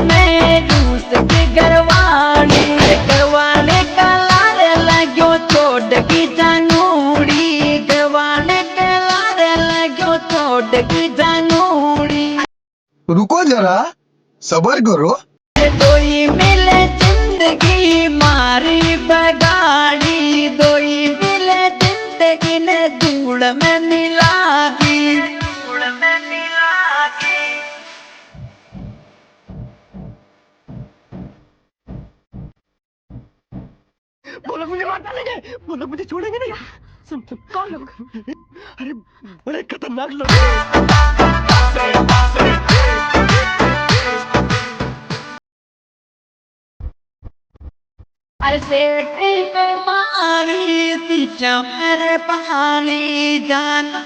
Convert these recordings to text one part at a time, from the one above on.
मैं रूस के गरवाने का लारे लग्यो छोड़ की जानूड़ी गरवाने का लारे लग्यो छोड़ की जानूड़ी। रुको जरा, सबर करो। दोई मिले जिंदगी मारी बगाड़ी, दोई मिले जिंदगी ने धूल में मिला दी, धूल में मिला दी। वो लोग मुझे मार डालेंगे, वो लोग मुझे छोड़ेंगे नहीं। सुन सुन, कौन लोग? अरे बड़े खतरनाक लोग अरे सेठी पे मारी पीछा मेरे पानी जाना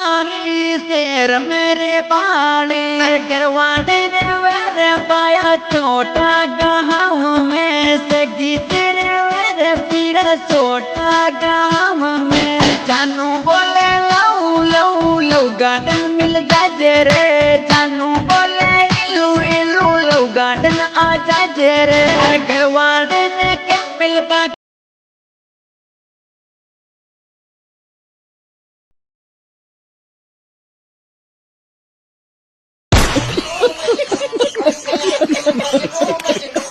मारी शेर मेरे पानी करवाने ने मेरे पाया छोटा गाँव में सगी तेरे मेरे पीड़ा छोटा गाँव में जानू बोले लऊ लऊ लऊ गार्डन मिल जाए रे जानू बोले इलू इलू लऊ गार्डन आ जाए रे करवाने ने के मिल